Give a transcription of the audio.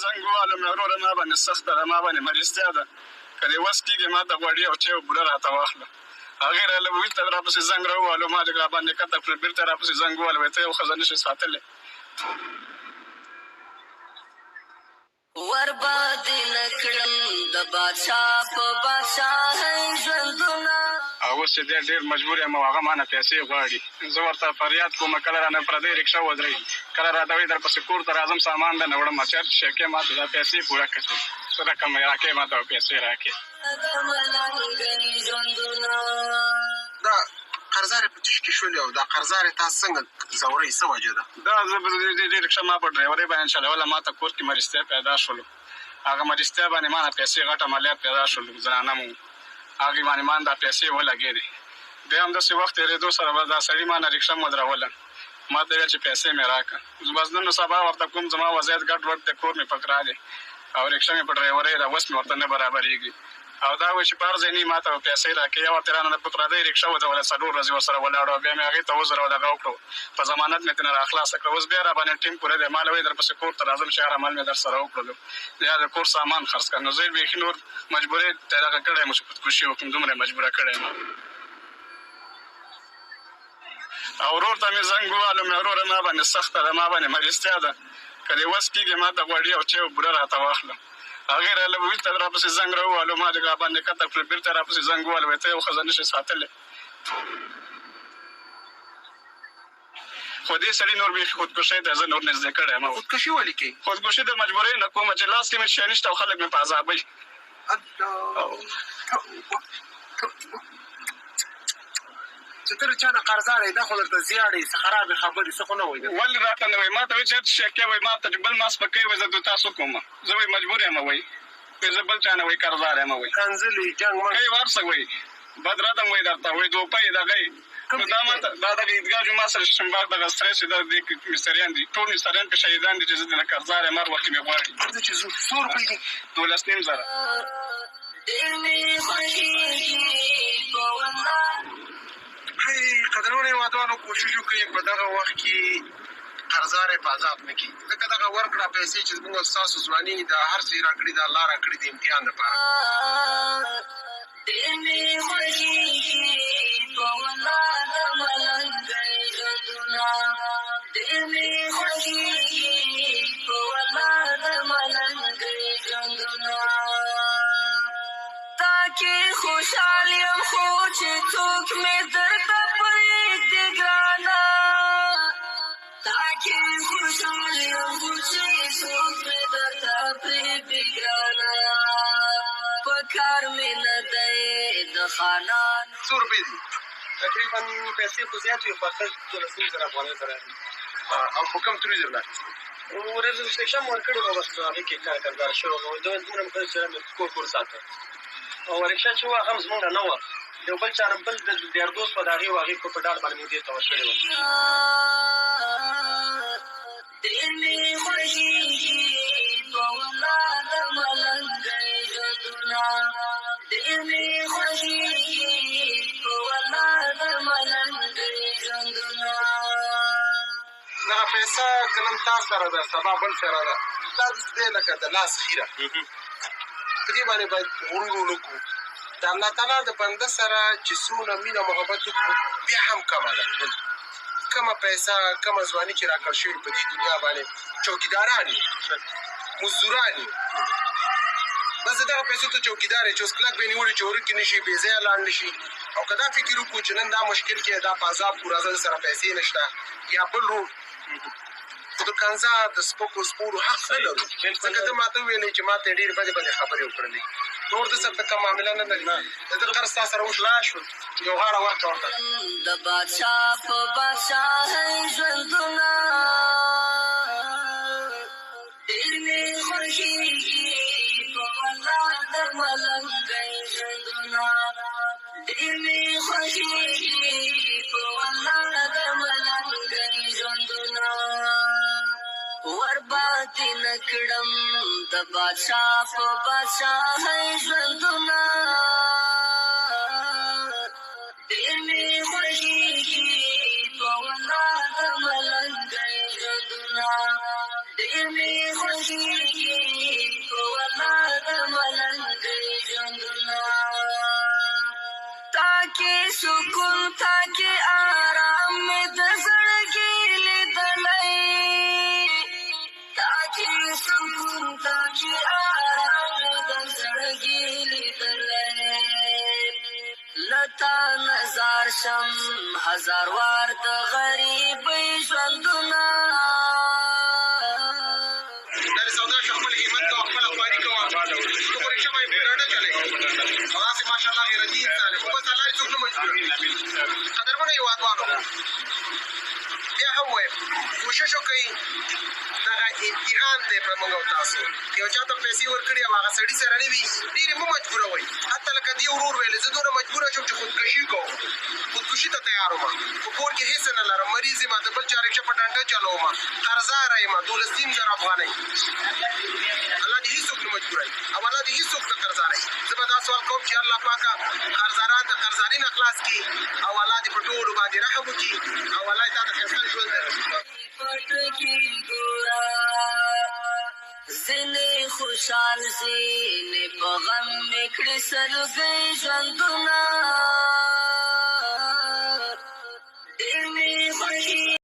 زنګ ووهلم وروره ما باندې سخته ده ما باندې مریضتیا ده که دې وس کېږي ما ته غوړي او چای او بوره راته واخله هغې راله بېرته راپسې زنګ راووهلو ما لږ راباندې کته کړل بېرته راپسې زنګ ووهلو وایي ته یو ښځه نه شې ساتلی ورباندې نه کړم د بادشاه په بادشاهۍ ژوندونه اوس چې دی ډېر مجبور یم او هغه ما نه پیسې غواړي زه ورته فریاد کوم کله رانه پردۍ رکشه ودرېږي کله راته وایي درپسې کور ته راځم سامان درنه وړم چېرته شی کې ما ته دا پیسې پوره کړې څه رقم یې راکړې ما ته پیسې راکړې دا قرضارې په تش کې شولې او دا قرضارې تاسو څنګه ځورئ څه وجه ده دا زه دې رکشه ما په ډرایورۍ باندې چلوله ما ته کور کې مریضتیا پیدا شولو هغه مریضتیا باندې ما نه پیسې غټ عملیات پیدا شولو زنانه مو هغې باندې ما دا پیسې ولګېدې بیا همداسې وخت تېرېدو سره به دا سړي ما نه رکشه مودروله ما ته ویل چې پیسې مې راکړه بس نن سبا ورته کوم زما وضعیت ګډ وډ دی کور مې پکرا دی او رکشه مې په ډرایورۍ ده اوس مې ورته نه برابرېږي او دا وایي چې په هر ځای نه ما ته پیسې راکړې یا ورته رانه په پردۍ رکشه ودروله 4 ورځې ورسره ولاړو بیا مې هغې ته عذر او دغه وکړو په ضمانت مې ترېنه راخلاصه کړه اوس بیا راباندې ټیم پوره دی ما له وایي درپسې کور ته راځم چې هر عمل مې در سره وکړلو یا د کور سامان خرڅ کړه نو زه یې بیخي نور مجبورۍ دغه کړی یم چې خودکشي وکړم دومره یې مجبوره کړی یم او ورور ته مې زنګ ووهلم وروره ما باندې سخته ده ما باندې مریضتیا ده که دې وس کېږي ما ته غوړي او چای او بوره راته واخله هغې راله بېرته راپسې زنګ راووهلو ما لږ راباندې کته کړل بېرته راپسې زنګ ووهلو وایي ته یو ښځه نه شې ساتلی خو دې سړي نور بیخي خودکشۍ ته زه نور نږدې کړی یم خودکشي ولې کوي خودکشي د مجبورۍ نه کومه چې لاس کې مې شی نشته او خلک مې په عذابوي چې ته له چا نه قرضدار یې دا خو درته زیاړې څه خرابې خبرې څه خو نه وایي ولې راته نه وایي ما ته وایي چې شی کې وایي ما ته چې بل ما سپکوي وایي زه د تاسو کوم زه وایي مجبور یم وایي زه بل چا نه وایي قرضدار یم وایي کنځلې جنګ کوي ورسه وایي بدردم وایي درته وایي دوپۍ دغه نو دا ما ته دا دغه عیدګاه جومات سره شنباغ دغه سری چې دا دې مستریان دي ټول مستریان که شهیدان دي چې زه دې نه قرضدار یم هر وخت مې غواړي چې څو روپۍ دي 12.5 قدرونه هېوادوالو کوشش وکړي په دغه وخت کې قرضدار په عذاب نه کړي ځکه دغه ورکړه پیسې چې زموږ ستاسو ځواني د هر څه یې راکړي د الله راکړي د امتحان لپاره تاکي خوشحال یم خو چې څوک مې درته پرېږدي ګرانه تاکي خوشحال یم خو چې څوک مې درته پرېږدي ګرانه په کار مې نه دی د خانان څو روپۍ دي تقریبا پیسې خو زیات وي خو اخر 12,000 افغانۍ سره او په کوم ترویزر نه رجسټریشن مو ورکړی وو بس هغې کې کارګردار شوی وو دومره مې کړی چې کور ساته او رکشه چې وه هم زمونږ نه وه د یو بل چا نه بل د یار دوست به د هغې وه هغې په ډاډ باندې مې دې ته ورکړې وه ډېر مې خوښېږي په والله د ملنګۍ ژوندونه ډېر مې خوښېږي په والله د ملنګۍ ژوندونه دغه پیسه که نن تا سره ده سبا بل سره ده دا دی لکه د لاس خیره په دې باندې باید غرور ونه کړو د الله تعالی د بنده سره چې څومره مینه محبت وکړو بیا هم کمه ده کمه پیسه کمه ځواني چې راکړل شوي په دې دنیا باندې چوکیداران یې مزدوران یې بس د دغه پیسو ته چوکیدار یې چې اوس کلک به یې نیولي چې ورکې نه شي بې ځایه لاړ نه شي او که دا فکر وکړو چې نن دا مشکل کې دا په عذاب کو راځه سره پیسې نشته یا بل روډ خو د کنځا د سپکو سپورو حق نه لرو ځکه ته ما ته وویلې چې ما ته یې ډېرې بدې بدې خبرې وکړلې نور د سره کوم معامله نه لري د ده قرض تا سره وشلا شو یو غاړه ورکړه ورته د بادشاه په بادشاهۍ ژوندونه ډېر مې خوښېږي په والله د ملنګۍ ژوندونه ډېر مې خوښېږي په والله د ملنګۍ ژوندونه ورباندې نه کړم د بادشاه په بادشاهۍ ژوندونه ډېر مې خوښېږي په والله د ملنګۍ ژوندونه ډېر مې خوښېږي سکون تا کې آرام مې د زړګي لیدلی تا کې سکون تا کې آرام مې د زړګي لیدلی لتا نظر شم هزار وار د غریبۍ ژوندونه دا سودا خپل همت او خپل خواري کوه نو پرې شوی په ډډه چلے او تاسو ماشاءالله غیرتی انسان خو بس الله یې څوک نه مجبور قدرمنو هیوادوالو بیا هم وایم کوشش وکړئ دغه امتحان دی په موږ او تاسو یو چا ته پیسې ورکړي او هغه سړي سره نه وي ډېرې مه مجبوروئ حتی لکه دې ورور ویلې زه دومره مجبوره شوم چې خودکشي کوم خودکشي ته تیار وم په کور کې هېڅ نه لرم مریض یم د بل چا رکشه په ډنډه چلوم قرضداره یم 12,000 افغانۍ الله دې هېڅوک نه مجبوروي او الله دې هېڅوک نه قرضداروي زه به دا سوال کوم چې الله پاکه قرضداران د قرضداري نه خلاص کړي او الله دې په ټولو باندې رحم وکړي او الله دې تا ته ښایسته ژوند پټکی ګورا زنه خوشحال زینه په غم میکړې سرګې ژوندونه دې مې